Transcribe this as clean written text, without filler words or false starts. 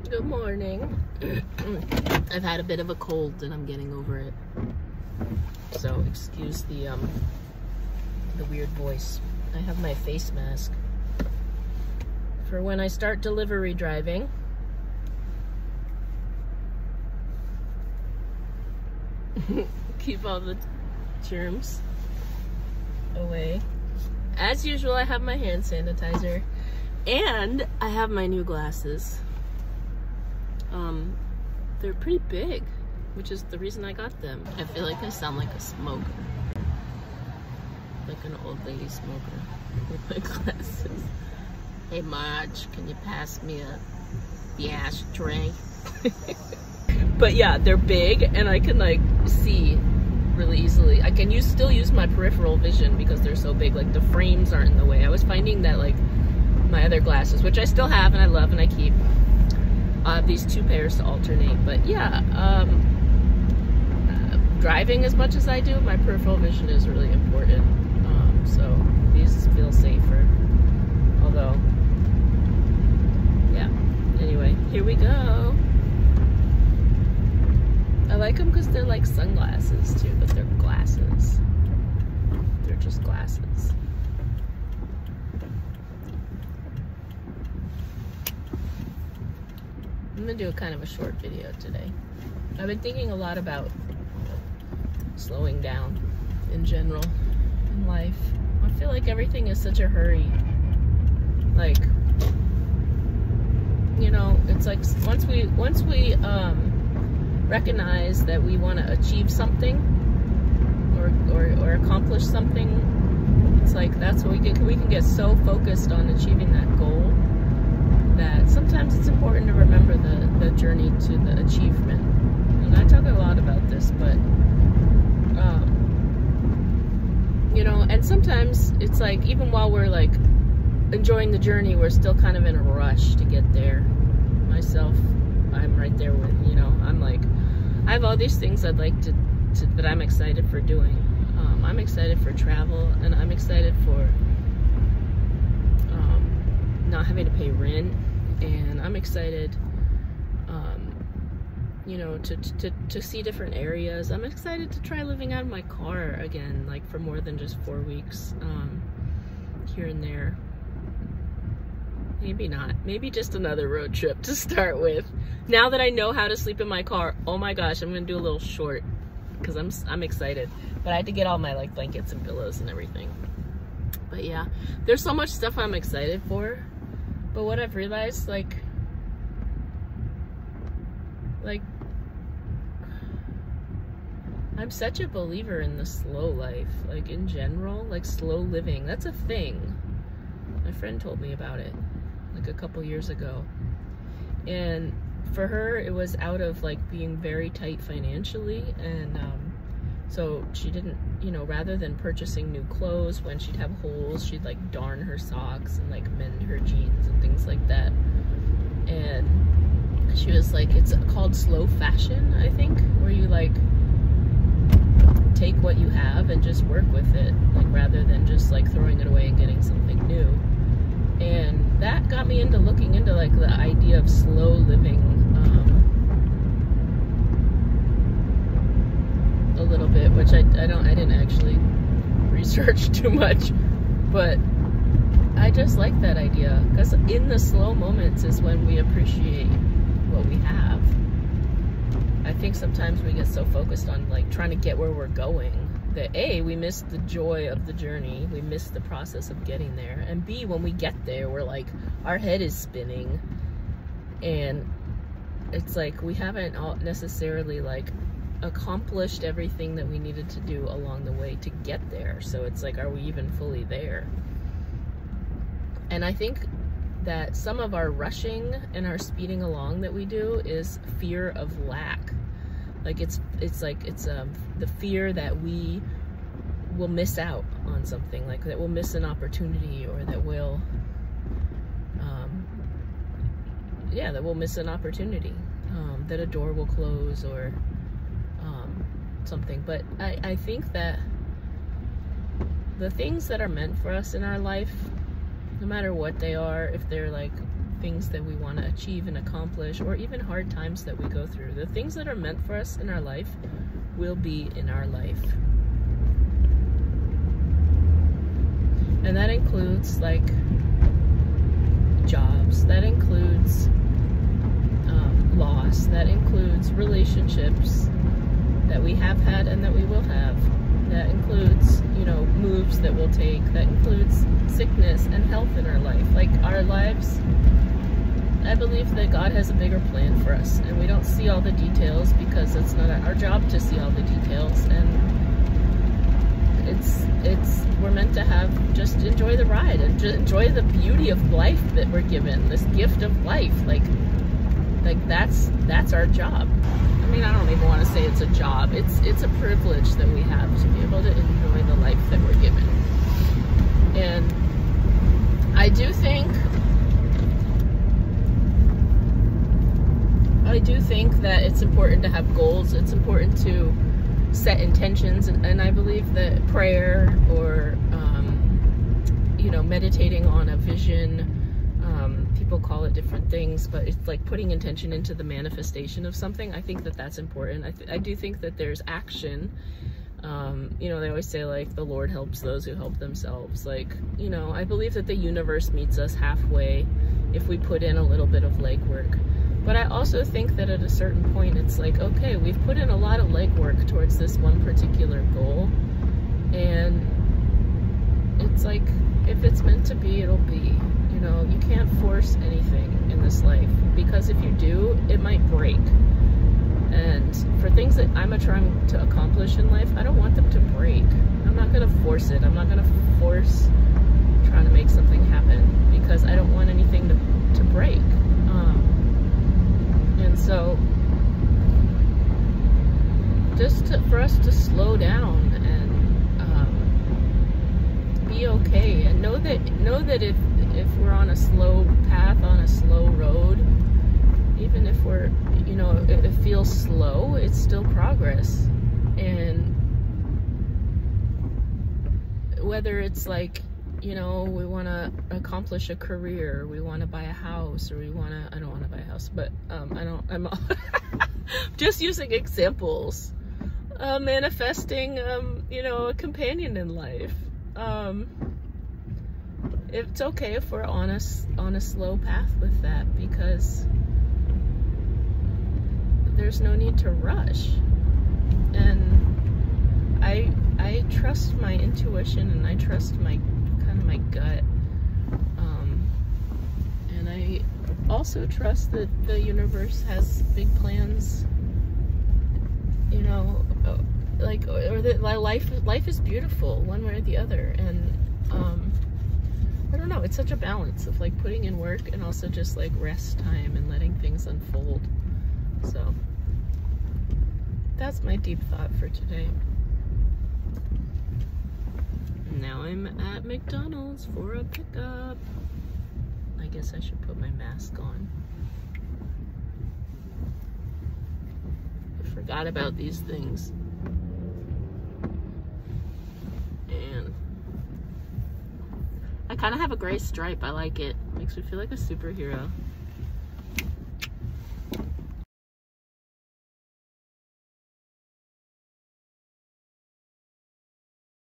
Good morning. I've had a bit of a cold and I'm getting over it. So excuse the weird voice. I have my face mask for when I start delivery driving. Keep all the germs away. As usual, I have my hand sanitizer and I have my new glasses. They're pretty big, which is the reason I got them. I feel like I sound like a smoker. Like an old lady smoker with my glasses. Hey Marge, can you pass me the ashtray? But yeah, they're big and I can like see really easily. I can still use my peripheral vision because they're so big. Like the frames aren't in the way. I was finding that like my other glasses, which I still have and I love and I keep, I have these two pairs to alternate. But yeah, driving as much as I do, my peripheral vision is really important. So these feel safer. Although, yeah. Anyway, here we go. I like them because they're like sunglasses too, but they're glasses. They're just glasses. I'm gonna do a kind of a short video today. I've been thinking a lot about slowing down in general in life. I feel like everything is such a hurry. Like, you know, it's like once we recognize that we want to achieve something or accomplish something, it's like that's what we can get so focused on achieving that goal that sometimes it's important to remember the journey to the achievement. And I talk a lot about this, but you know, and sometimes it's like even while we're like enjoying the journey, we're still kind of in a rush to get there. Myself, I'm right there with, you know, I'm like, I have all these things I'd like to that I'm excited for doing. I'm excited for travel, and I'm excited for not having to pay rent, and I'm excited, you know, to see different areas. I'm excited to try living out of my car again, like for more than just 4 weeks, here and there. Maybe not. Maybe just another road trip to start with. Now that I know how to sleep in my car, oh my gosh, I'm gonna do a little short because I'm excited. But I had to get all my like blankets and pillows and everything. But yeah, there's so much stuff I'm excited for. But what I've realized, like I'm such a believer in the slow life, like in general, like slow living. That's a thing. My friend told me about it like a couple years ago, and for her it was out of like being very tight financially, and so she didn't, you know, rather than purchasing new clothes when she'd have holes, she'd like darn her socks and like mend her jeans and things like that. And she was like, it's called slow fashion, I think, where you like take what you have and just work with it, like rather than just like throwing it away and getting something new. And that got me into looking into like the idea of slow living a little bit, which I didn't actually research too much, but I just like that idea because in the slow moments is when we appreciate what we have. I think sometimes we get so focused on like trying to get where we're going that A, we miss the joy of the journey, we miss the process of getting there, and B, when we get there, we're like, our head is spinning, and it's like we haven't necessarily like accomplished everything that we needed to do along the way to get there. So it's like, are we even fully there? And I think that some of our rushing and our speeding along that we do is fear of lack. Like it's the fear that we will miss out on something, like that we'll miss an opportunity, or that we'll that we'll miss an opportunity, that a door will close, or something. But I think that the things that are meant for us in our life, no matter what they are, if they're like things that we want to achieve and accomplish, or even hard times that we go through. The things that are meant for us in our life will be in our life. And that includes like jobs, that includes loss, that includes relationships that we have had and that we will have, that includes, you know, moves that we'll take, that includes sickness and health in our life. Like our lives, I believe that God has a bigger plan for us, and we don't see all the details because it's not our job to see all the details, and we're meant to just enjoy the ride and just enjoy the beauty of life that we're given, this gift of life. Like that's our job. I mean, I don't even want to say it's a job. It's a privilege that we have to be able to enjoy the life that we're given. And I do think that it's important to have goals. It's important to set intentions, and I believe that prayer or you know, meditating on a vision, people call it different things, but it's like putting intention into the manifestation of something. I think that that's important. I do think that there's action. You know, they always say like the Lord helps those who help themselves. Like, you know, I believe that the universe meets us halfway if we put in a little bit of legwork. But I also think that at a certain point it's like, okay, we've put in a lot of legwork towards this one particular goal, and it's like, if it's meant to be, it'll be. You know, you can't force anything in this life, because if you do, it might break. And for things that I'm trying to accomplish in life, I don't want them to break. I'm not gonna force it. I'm not gonna force trying to make something happen, because I don't want anything to break. And so, just for us to slow down and be okay, and know that if we're on a slow path, on a slow road, even if we're, you know, it feels slow, it's still progress. And whether it's like, you know, we want to accomplish a career, we want to buy a house, or I don't want to buy a house, but I'm just using examples, manifesting, you know, a companion in life. It's okay if we're on a slow path with that, because there's no need to rush. And I trust my intuition, and I trust my gut, and I also trust that the universe has big plans, you know, like, or that life is beautiful one way or the other. And I don't know, it's such a balance of like putting in work and also just like rest time and letting things unfold. So that's my deep thought for today. Now I'm at McDonald's for a pickup. I guess I should put my mask on. I forgot about these things. And I kind of have a gray stripe. I like it. Makes me feel like a superhero.